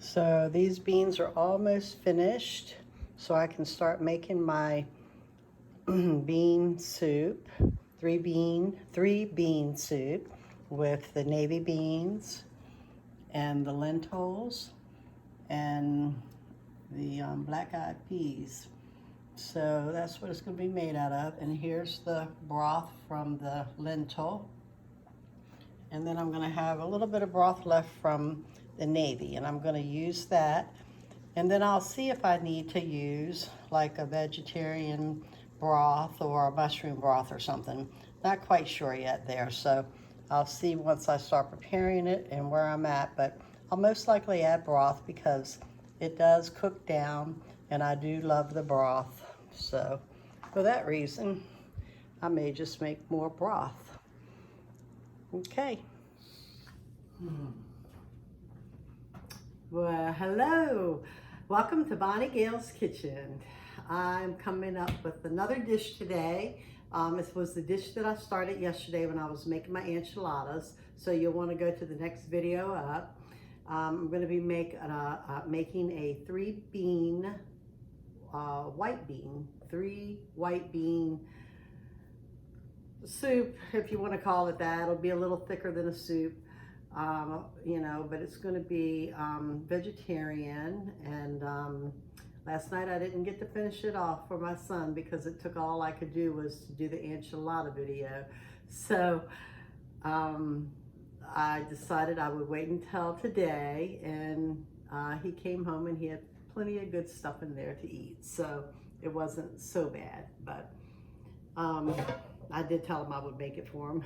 So these beans are almost finished, so I can start making my bean soup, three bean soup with the navy beans and the lentils and the black-eyed peas. So that's what it's going to be made out of. And here's the broth from the lentil. And then I'm going to have a little bit of broth left from the navy, and I'm going to use that. And then I'll see if I need to use like a vegetarian broth or a mushroom broth or something. Not quite sure yet there, so I'll see once I start preparing it and where I'm at. But I'll most likely add broth because it does cook down, and I do love the broth. So for that reason, I may just make more broth. Okay. Well, hello. Welcome to Bonnie Gale's Kitchen. I'm coming up with another dish today. This was the dish that I started yesterday when I was making my enchiladas. So you'll want to go to the next video up. I'm going to be making a three white bean soup, if you want to call it that. It'll be a little thicker than a soup, you know, but it's going to be vegetarian. And last night I didn't get to finish it off for my son because it took all I could do was to do the enchilada video. So I decided I would wait until today, and he came home and he had plenty of good stuff in there to eat. So it wasn't so bad, but I did tell him I would make it for him.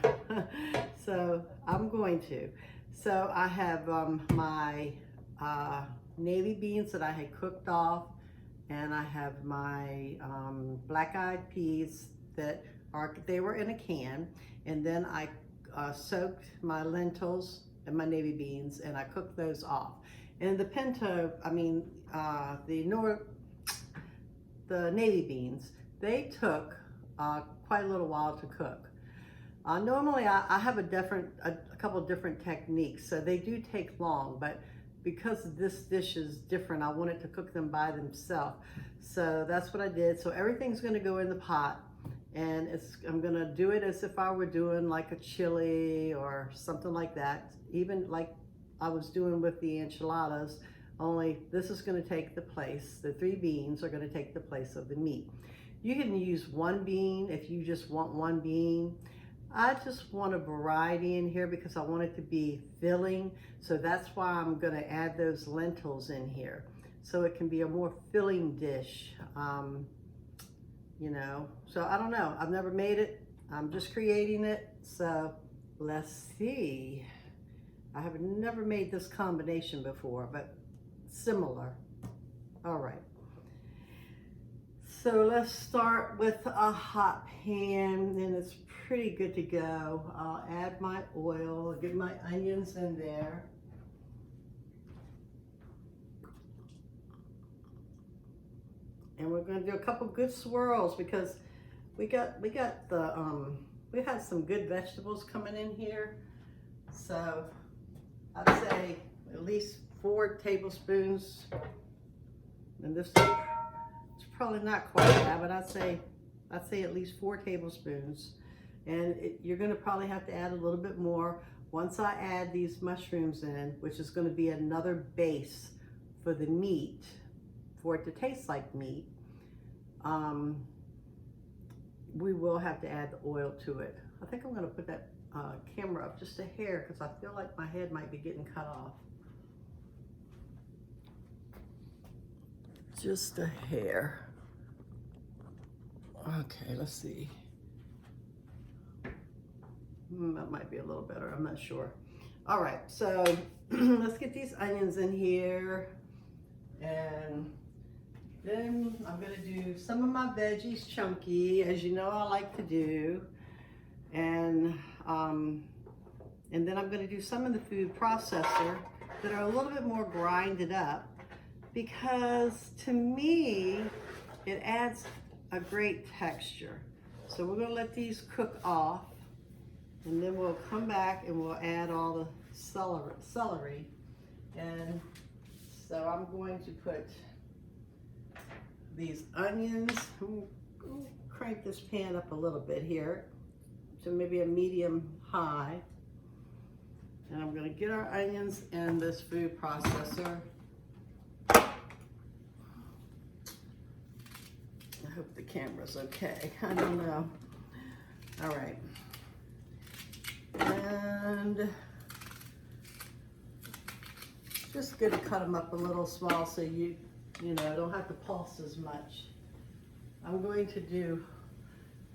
So I'm going to. So I have my navy beans that I had cooked off, and I have my black-eyed peas that they were in a can, and then I soaked my lentils and my navy beans, and I cooked those off. And the pinto, the navy beans, they took quite a little while to cook. Normally I have a couple different techniques, so they do take long, but because this dish is different, I wanted to cook them by themselves. So that's what I did. So everything's gonna go in the pot, and I'm gonna do it as if I were doing like a chili or something like that, even like I was doing with the enchiladas, only this is gonna take the place, the three beans are gonna take the place of the meat. You can use one bean if you just want one bean. I just want a variety in here because I want it to be filling. So that's why I'm gonna add those lentils in here. So it can be a more filling dish, you know. So I don't know, I've never made it. I'm just creating it. So let's see. I have never made this combination before, but similar. All right. So let's start with a hot pan, and it's pretty good to go. I'll add my oil, get my onions in there. And we're gonna do a couple good swirls because we had some good vegetables coming in here. So I'd say at least 4 tablespoons, and this it's probably not quite that, but I'd say at least 4 tablespoons. And you're gonna probably have to add a little bit more once I add these mushrooms in, which is gonna be another base for the meat, for it to taste like meat. We will have to add the oil to it. I think I'm gonna put that camera up just a hair because I feel like my head might be getting cut off. Just a hair. Okay, let's see. That might be a little better, I'm not sure. All right, so let's get these onions in here. And then I'm gonna do some of my veggies chunky, as you know I like to do. And then I'm gonna do some in the food processor that are a little bit more grinded up, because to me, it adds a great texture. So we're gonna let these cook off, and then we'll come back and we'll add all the celery and So I'm going to put these onions. Crank this pan up a little bit here to maybe a medium high. And I'm going to get our onions in this food processor. I hope the camera's okay. I don't know. All right. And just good to cut them up a little small so you don't have to pulse as much. I'm going to do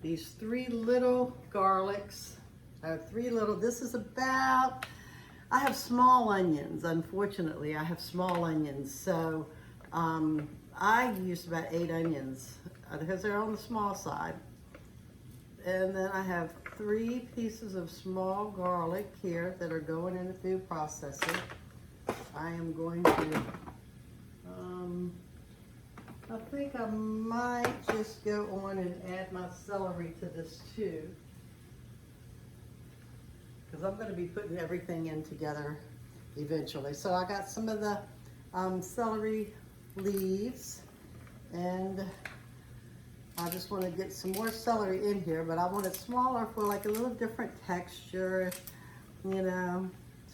these 3 little garlics. I have 3 little, this is about, I have small onions, unfortunately. I have small onions, so I used about 8 onions because they're on the small side. And then I have 3 pieces of small garlic here that are going in the food processor. I am going to, I think I might just go on and add my celery to this too, because I'm going to be putting everything in together eventually. So I got some of the celery leaves, and I just want to get some more celery in here, but I want it smaller for like a little different texture,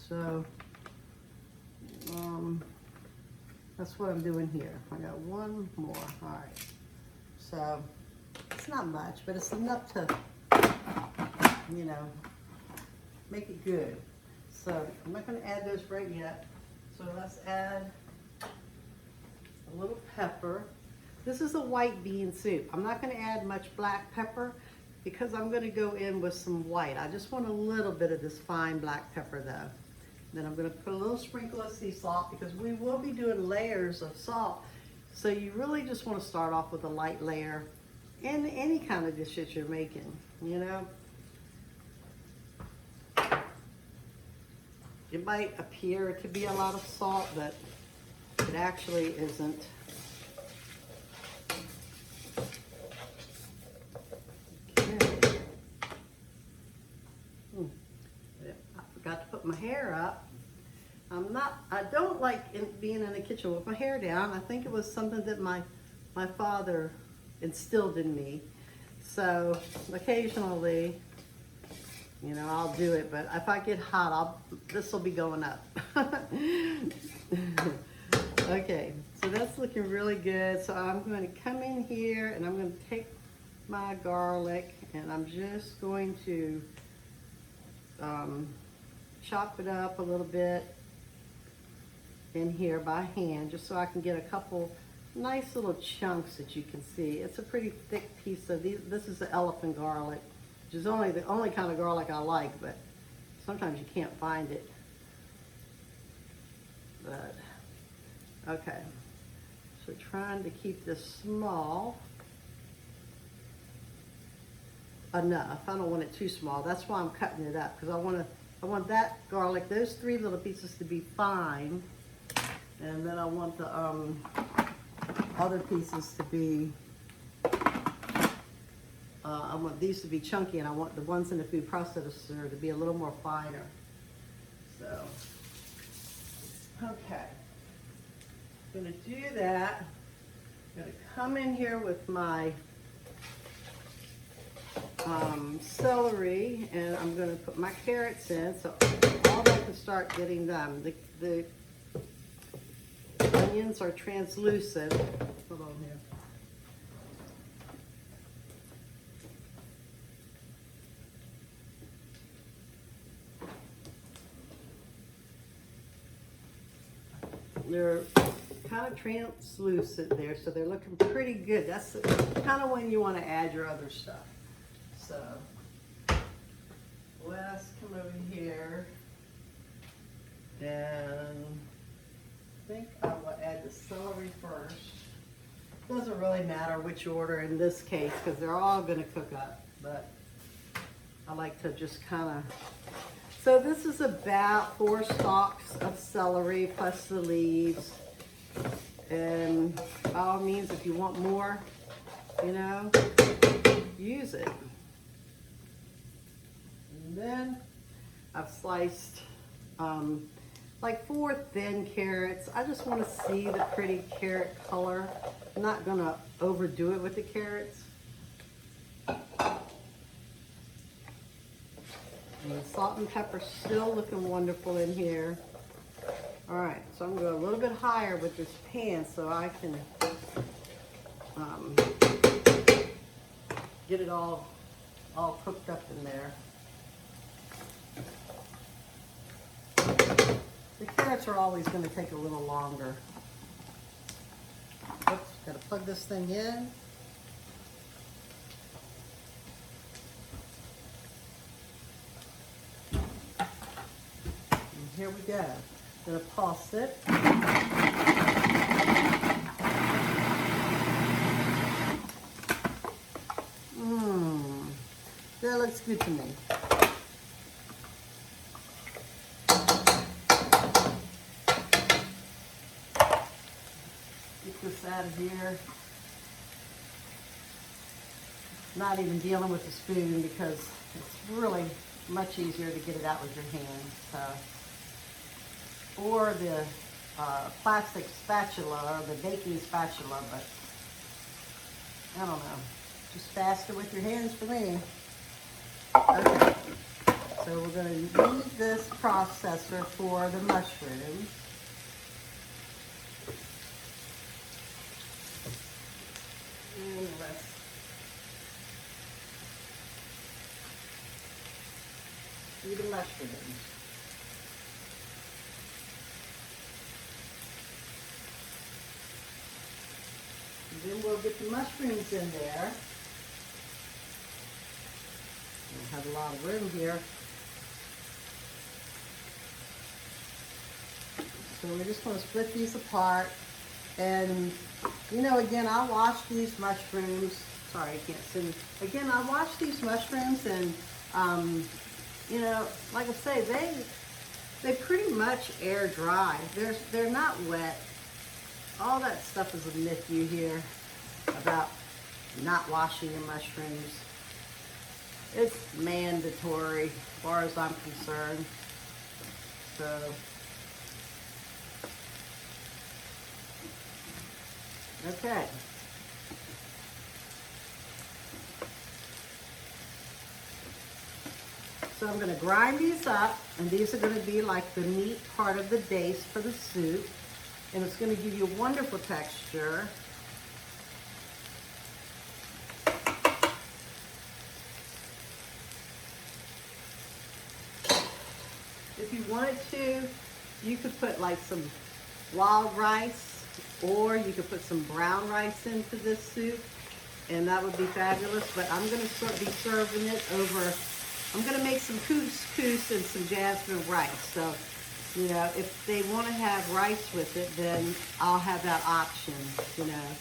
so that's what I'm doing here. I got 1 more. All right. So it's not much, but it's enough to, make it good. So I'm not going to add those right yet. So let's add a little pepper. This is a white bean soup. I'm not going to add much black pepper because I'm going to go in with some white. I just want a little bit of this fine black pepper though. Then I'm going to put a little sprinkle of sea salt because we will be doing layers of salt. So you really just want to start off with a light layer in any kind of dish that you're making, It might appear to be a lot of salt, but it actually isn't. Okay. I forgot to put my hair up. I don't like being in the kitchen with my hair down. I think it was something that my father instilled in me. So occasionally, I'll do it, but if I get hot, this will be going up. Okay, so that's looking really good. So I'm going to come in here and I'm going to take my garlic and I'm just going to chop it up a little bit in here by hand, just so I can get a couple nice little chunks that you can see. It's a pretty thick piece of these. This is the elephant garlic, which is the only kind of garlic I like, but sometimes you can't find it. But okay, so trying to keep this small enough. I don't want it too small. That's why I'm cutting it up, because I want that garlic, those 3 little pieces, to be fine, and then I want the other pieces to be. I want these to be chunky, and I want the ones in the food processor to be a little more finer. So, okay, I'm gonna do that. I'm gonna come in here with my celery, and I'm going to put my carrots in, so all that can start getting done. The onions are translucent. Hold on here. They're kind of translucent there, so they're looking pretty good. That's kind of when you want to add your other stuff. So let's come over here, and I think I will add the celery first. Doesn't really matter which order in this case because they're all going to cook up, but I like to just kind of. So this is about 4 stalks of celery plus the leaves, and by all means, if you want more, use it. And then I've sliced like 4 thin carrots. I just want to see the pretty carrot color. I'm not going to overdo it with the carrots. And the salt and pepper still looking wonderful in here. All right, so I'm going to go a little bit higher with this pan so I can get it all cooked up in there. The carrots are always going to take a little longer. Oops, got to plug this thing in. And here we go. I'm going to pulse it. That looks good to me. Get this out of here. Not even dealing with the spoon because it's really much easier to get it out with your hands. Or the plastic spatula or the baking spatula, but I don't know. Just faster with your hands for me. Okay, so we're going to use this processor for the mushrooms. And let's do the mushrooms. And then we'll get the mushrooms in there. We'll have a lot of room here. So we're just going to split these apart. And, you know, again, I wash these mushrooms. Sorry, I can't see. Again, I wash these mushrooms and, you know, like I say, they pretty much air dry. They're not wet. All that stuff is a myth you hear about not washing your mushrooms. It's mandatory as far as I'm concerned. So, okay. So I'm going to grind these up, and these are going to be like the meat part of the base for the soup. And it's going to give you a wonderful texture. If you wanted to, you could put like some wild rice, or you could put some brown rice into this soup, and that would be fabulous. But I'm going to be serving it over, I'm going to make some couscous and some jasmine rice. So, you know, if they want to have rice with it, then I'll have that option, you know.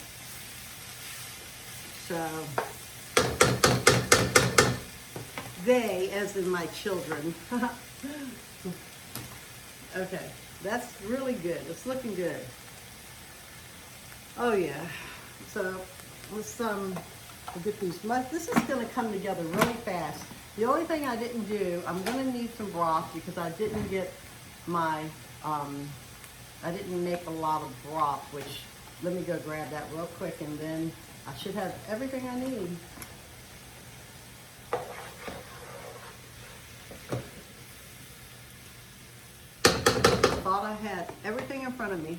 So, they, as in my children. Okay, that's really good. It's looking good. Oh yeah. So let's we'll get these. This is going to come together really fast. The only thing I didn't do, I'm going to need some broth because I didn't get my. I didn't make a lot of broth. Which let me go grab that real quick, and then I should have everything I need. Thought I had everything in front of me.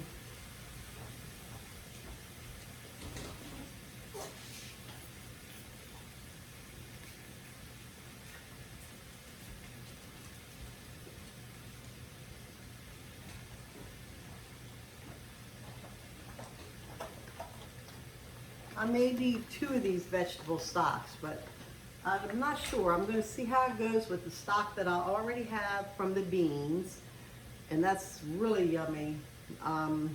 I may need 2 of these vegetable stocks, but I'm not sure. I'm going to see how it goes with the stock that I already have from the beans. And that's really yummy. And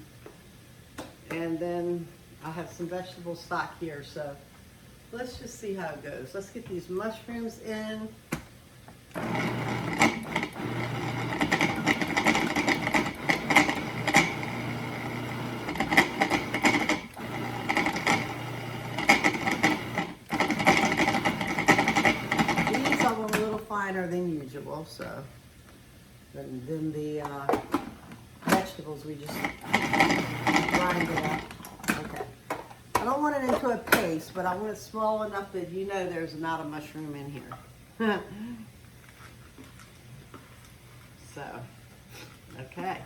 then I have some vegetable stock here, so let's just see how it goes. Let's get these mushrooms in. These I want a little finer than usual, so then the vegetables, we just grind it up. Okay. I don't want it into a paste, but I want it small enough that you know there's not a mushroom in here. So, okay.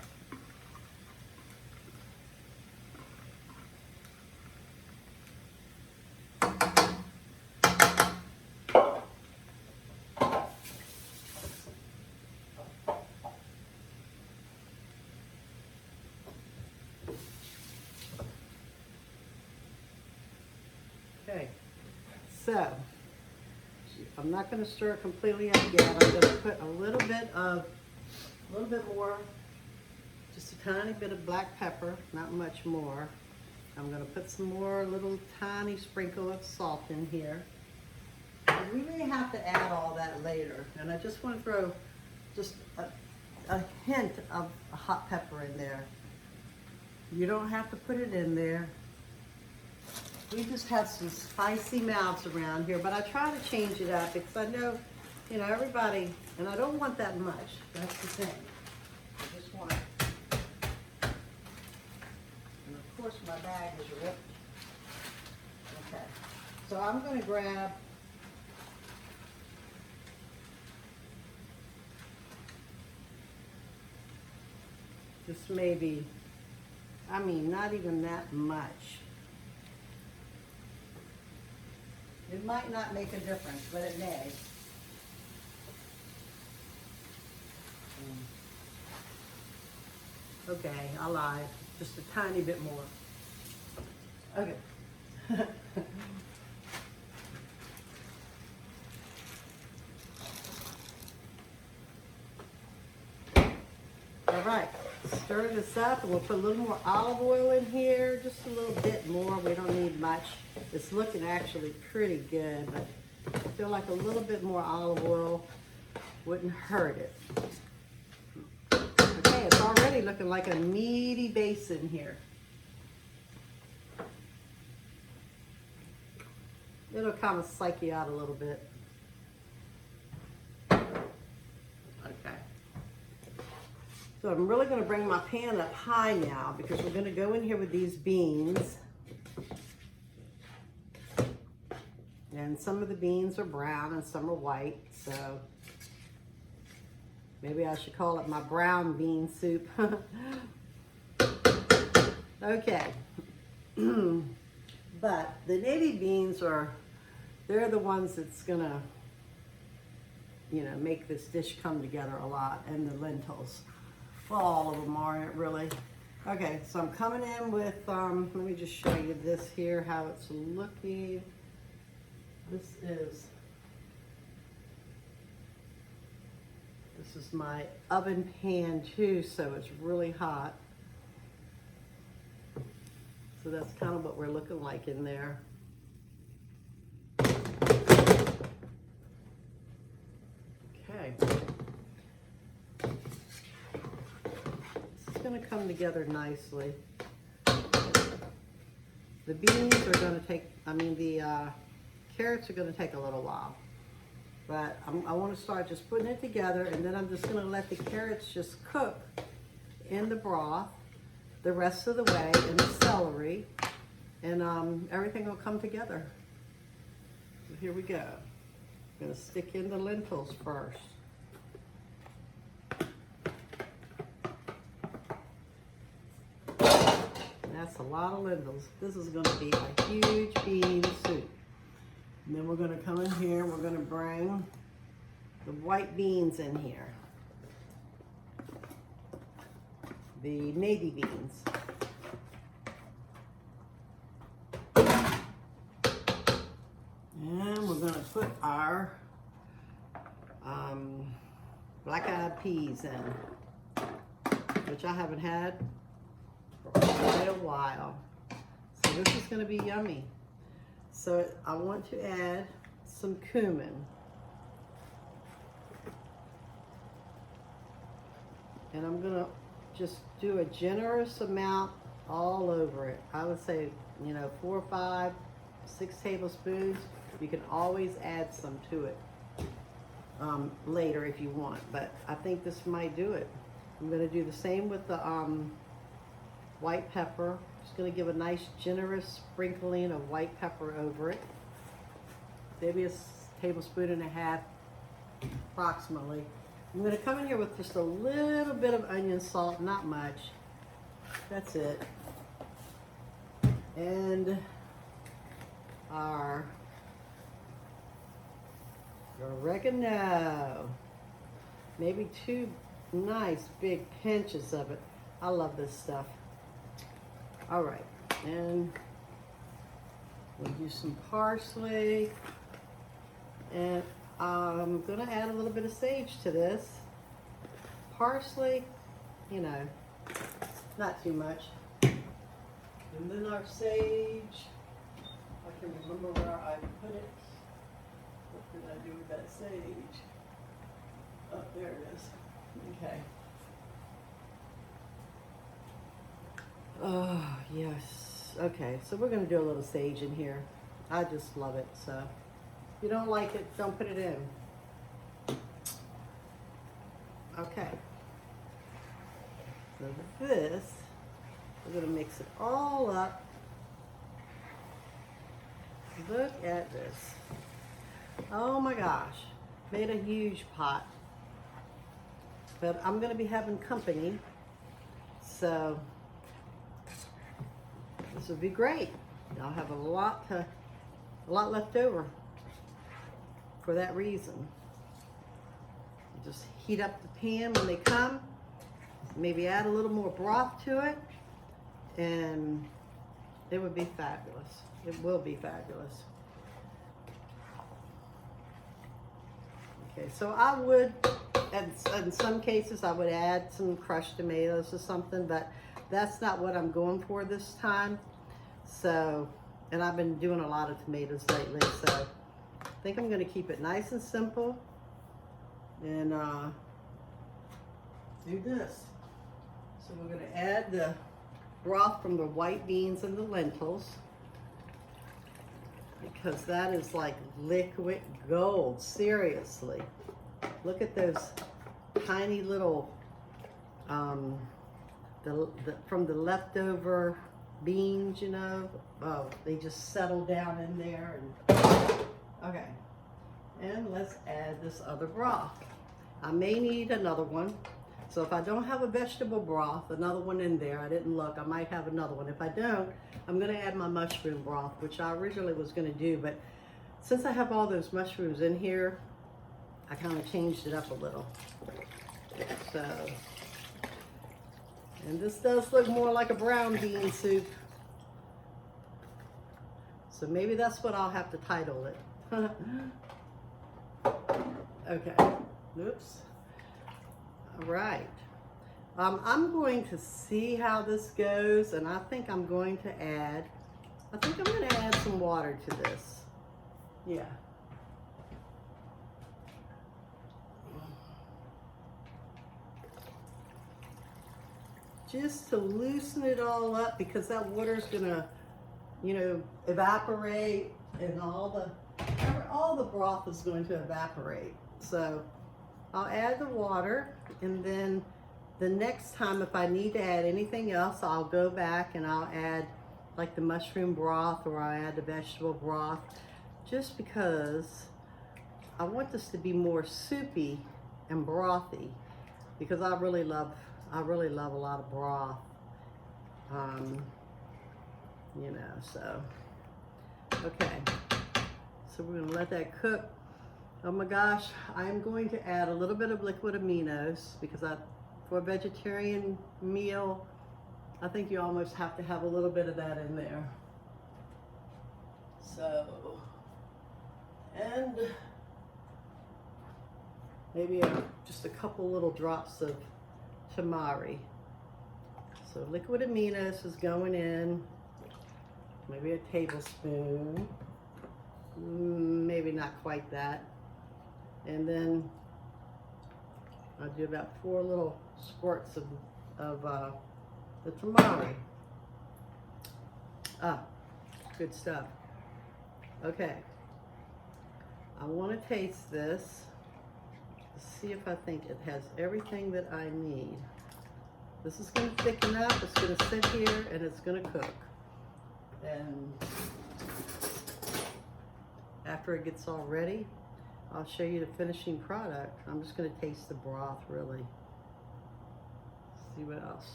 Okay, so I'm not going to stir it completely up yet. I'm going to put a little bit more, just a tiny bit of black pepper, not much more. I'm going to put some more little tiny sprinkle of salt in here. And we may have to add all that later, and I just want to throw just a hint of a hot pepper in there. You don't have to put it in there. We just have some spicy mouths around here, but I try to change it up because I know, you know, everybody, and I don't want that much. That's the thing. I just want, and of course my bag is ripped. Okay, so I'm going to grab just maybe, I mean, not even that much. It might not make a difference, but it may. Okay, I lied. Just a tiny bit more. Okay. All right, stir this up, and we'll put a little more olive oil in here, just a little bit more. We don't need much. It's looking actually pretty good, but I feel like a little bit more olive oil wouldn't hurt it. Okay, it's already looking like a meaty base in here. It'll kind of psych you out a little bit. Okay. So I'm really going to bring my pan up high now because we're going to go in here with these beans. And some of the beans are brown and some are white, so maybe I should call it my brown bean soup. Okay. But the navy beans they're the ones that's gonna, you know, make this dish come together a lot, and the lentils. Well, all of them aren't really. Okay, so I'm coming in with, let me just show you this here, how it's looking. This is my oven pan too, so it's really hot. So that's kind of what we're looking like in there. Okay. This is going to come together nicely. The beans are going to take, the carrots are going to take a little while. But I want to start just putting it together, and then I'm just going to let the carrots just cook in the broth the rest of the way, and the celery, and everything will come together. So here we go. I'm going to stick in the lentils first. And that's a lot of lentils. This is going to be a huge bean soup. And then we're going to come in here and we're going to bring the white beans in here. The navy beans. And we're going to put our black-eyed peas in, which I haven't had for quite a while. So this is going to be yummy. So I want to add some cumin. And I'm going to just do a generous amount all over it. I would say, 4, 5, 6 tablespoons. You can always add some to it later if you want, but I think this might do it. I'm going to do the same with the white pepper. Just gonna give a nice generous sprinkling of white pepper over it. Maybe a tablespoon and a half approximately. I'm gonna come in here with just a little bit of onion salt, not much. That's it. And our oregano. Maybe 2 nice big pinches of it. I love this stuff. All right, and we'll do some parsley. And I'm gonna add a little bit of sage to this. Parsley, you know, not too much. And then our sage, I can remember where I put it. What did I do with that sage? Oh, there it is. Okay. Oh, yes. Okay, so we're going to do a little sage in here. I just love it, so if you don't like it, don't put it in. Okay. So this, we're going to mix it all up. Look at this. Oh my gosh. Made a huge pot. But I'm going to be having company, so this would be great. I'll have a lot left over for that reason. Just heat up the pan when they come. Maybe add a little more broth to it, and it would be fabulous. It will be fabulous. Okay, so I would, in some cases, I would add some crushed tomatoes or something, but that's not what I'm going for this time. So, and I've been doing a lot of tomatoes lately, so I think I'm going to keep it nice and simple and do this. So we're going to add the broth from the white beans and the lentils, because that is like liquid gold, seriously. Look at those tiny little, from the leftover beans, you know. Oh, they just settle down in there. And okay, and let's add this other broth. I may need another one. So if I don't have a vegetable broth, another one in there, I didn't look, I might have another one. If I don't, I'm gonna add my mushroom broth, which I originally was gonna do, but since I have all those mushrooms in here, I kind of changed it up a little. So, and this does look more like a brown bean soup. So maybe that's what I'll have to title it. Okay, oops. All right. I'm going to see how this goes, and I think I'm going to add some water to this. Yeah. Just to loosen it all up, because that water's gonna, you know, evaporate, and all the broth is going to evaporate. So I'll add the water, and then the next time if I need to add anything else, I'll go back and I'll add like the mushroom broth, or I'll add the vegetable broth, just because I want this to be more soupy and brothy, because I really love a lot of broth. You know, so okay. So we're gonna let that cook. Oh my gosh, I'm going to add a little bit of liquid aminos, because for a vegetarian meal, I think you almost have to have a little bit of that in there. So, and maybe just a couple little drops of tamari. So liquid aminos is going in, maybe a tablespoon, maybe not quite that. And then I'll do about 4 little squirts of the tamari. Ah, good stuff. Okay, I want to taste this to see if I think it has everything that I need. This is gonna thicken up, it's gonna sit here, and it's gonna cook. And after it gets all ready, I'll show you the finishing product. I'm just gonna taste the broth, really. See what else.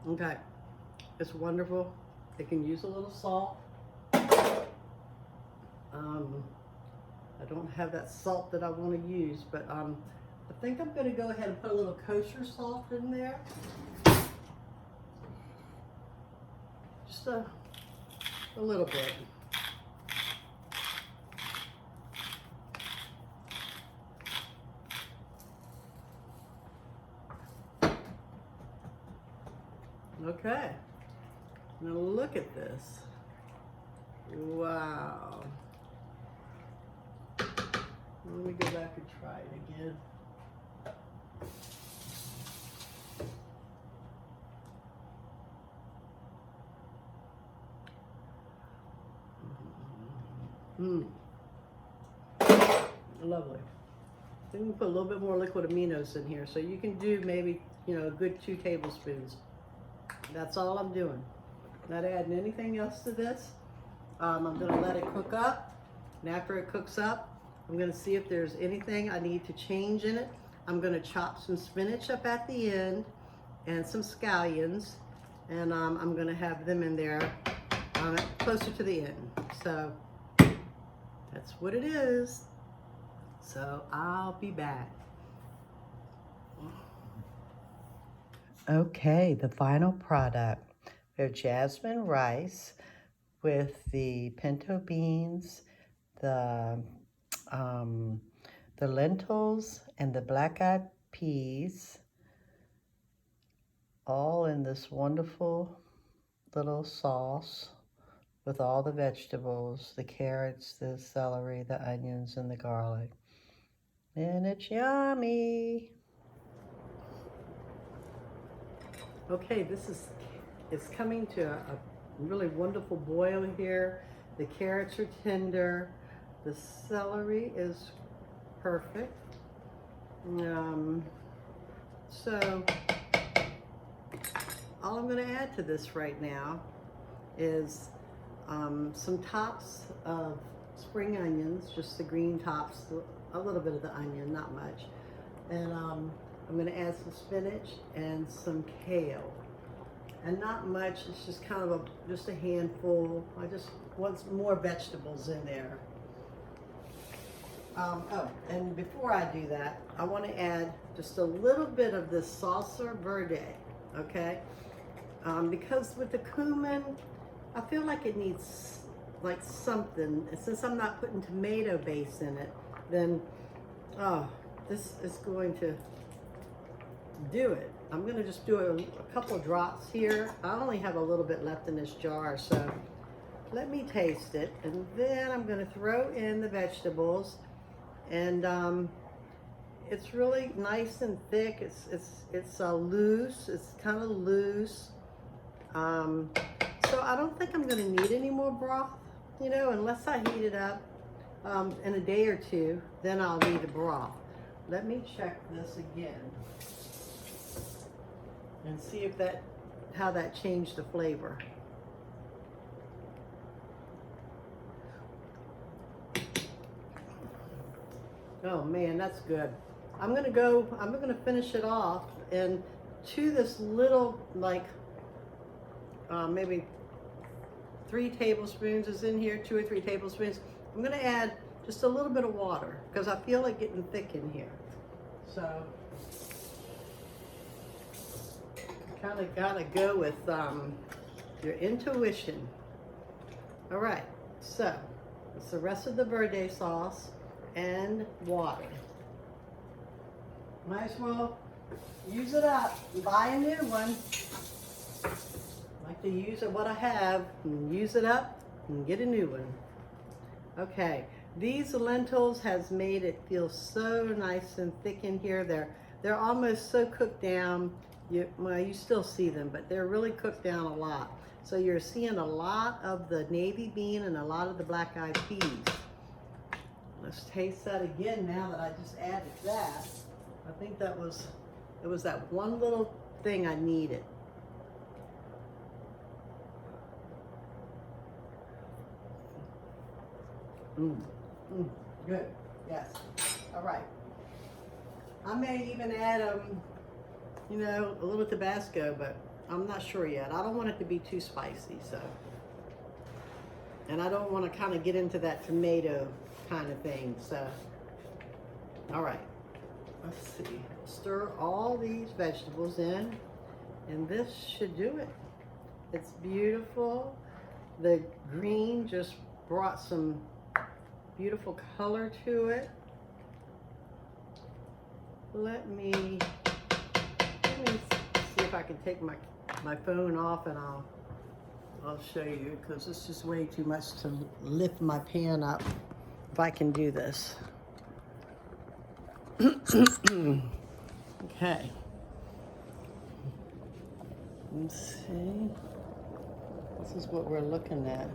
Okay, it's wonderful. It can use a little salt. I don't have that salt that I want to use, but I think I'm going to go ahead and put a little kosher salt in there. Just a little bit. Okay, now look at this. Wow. Let me go back and try it again. Lovely. I think we put a little bit more liquid aminos in here, so you can do maybe, you know, a good 2 tablespoons. That's all I'm doing. Not adding anything else to this. I'm gonna let it cook up, and after it cooks up, I'm gonna see if there's anything I need to change in it. I'm gonna chop some spinach up at the end and some scallions, and I'm gonna have them in there closer to the end. So that's what it is. So I'll be back. Okay, the final product. They're jasmine rice with the pinto beans, the lentils, and the black-eyed peas, all in this wonderful little sauce with all the vegetables, the carrots, the celery, the onions, and the garlic. And it's yummy. Okay, it's coming to a really wonderful boil here. The carrots are tender. The celery is perfect. So all I'm going to add to this right now is some tops of spring onions, just the green tops, a little bit of the onion, not much. And I'm going to add some spinach and some kale. And not much, it's just kind of just a handful. I just want some more vegetables in there. Oh, and before I do that, I want to add just a little bit of this salsa verde, okay? Because with the cumin, I feel like it needs like something. And since I'm not putting tomato base in it, then, this is going to do it. I'm gonna just do a couple of drops here. I only have a little bit left in this jar, so let me taste it. And then I'm gonna throw in the vegetables. And it's really nice and thick. It's loose. It's kind of loose. So I don't think I'm going to need any more broth, you know, unless I heat it up in a day or two. Then I'll need a broth. Let me check this again and see if how that changed the flavor. Oh man, that's good. I'm gonna finish it off, and to this little, like, maybe 3 tablespoons is in here, 2 or 3 tablespoons. I'm gonna add just a little bit of water, because I feel like getting thick in here. So, kind of gotta go with your intuition. All right, so it's the rest of the verde sauce and water. Might as well use it up and buy a new one. I like to use what I have and use it up and get a new one. Okay, these lentils has made it feel so nice and thick in here. They're almost so cooked down. Well, you still see them, but they're really cooked down a lot. So you're seeing a lot of the navy bean and a lot of the black-eyed peas. Let's taste that again now that I just added that. I think it was that one little thing I needed. Good, yes. All right. I may even add, you know, a little Tabasco, but I'm not sure yet. I don't want it to be too spicy, so. And I don't want to kind of get into that tomato kind of thing, so. All right, let's see. Stir all these vegetables in, and this should do it. It's beautiful. The green just brought some beautiful color to it. Let me see if I can take my phone off, and I'll show you, because it's just way too much to lift my pan up. If I can do this. Okay. Let's see. This is what we're looking at.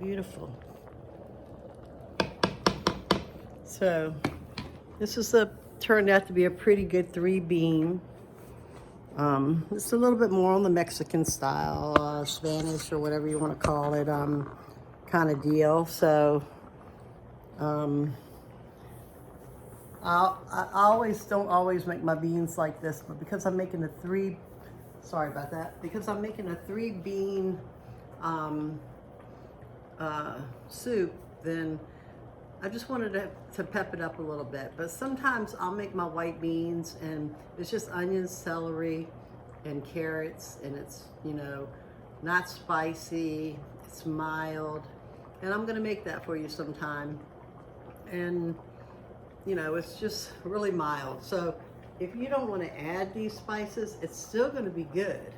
Beautiful. So this turned out to be a pretty good 3-bean. It's a little bit more on the Mexican style, Spanish, or whatever you want to call it, kind of deal. So I don't always make my beans like this, but because I'm making sorry about that, because I'm making a 3-bean soup, then I just wanted to pep it up a little bit. But sometimes I'll make my white beans, and it's just onions, celery, and carrots, and it's, you know, not spicy, it's mild. And I'm gonna make that for you sometime. And, you know, it's just really mild. So if you don't want to add these spices, it's still gonna be good.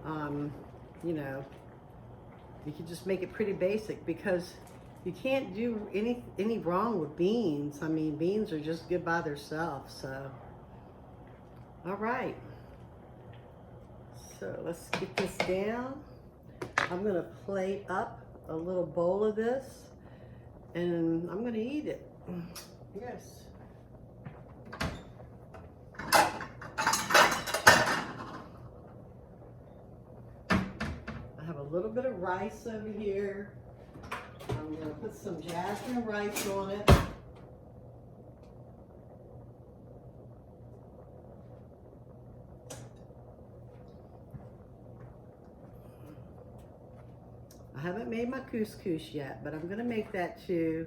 You know, you can just make it pretty basic, because you can't do any wrong with beans. I mean, beans are just good by themselves. So, all right. So let's get this down. I'm gonna plate up a little bowl of this, and I'm gonna eat it. Yes. I have a little bit of rice over here. I'm gonna put some jasmine rice on it. I haven't made my couscous yet, but I'm gonna make that too,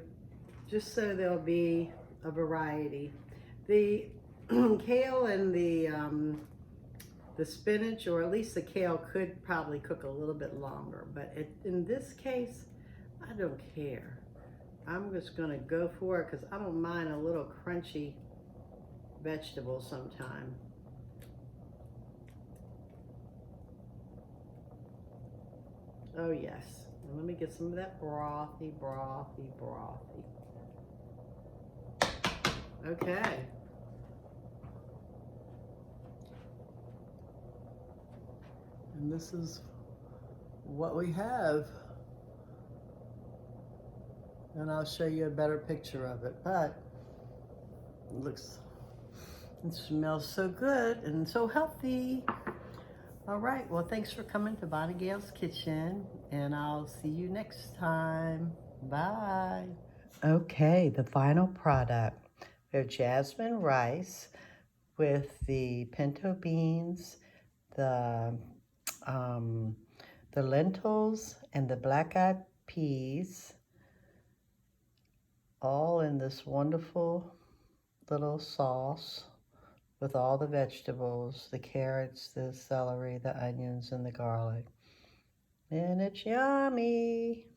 just so there'll be a variety. The kale and the spinach, or at least the kale, could probably cook a little bit longer, but in this case, I don't care. I'm just gonna go for it, because I don't mind a little crunchy vegetable sometime. Oh yes, and let me get some of that brothy. Okay. And this is what we have. And I'll show you a better picture of it, but it smells so good and so healthy. All right, well, thanks for coming to Bonnie Gale's Kitchen, and I'll see you next time. Bye. Okay, the final product. We have jasmine rice with the pinto beans, the lentils, and the black-eyed peas, all in this wonderful little sauce with all the vegetables, the carrots, the celery, the onions, and the garlic. And it's yummy.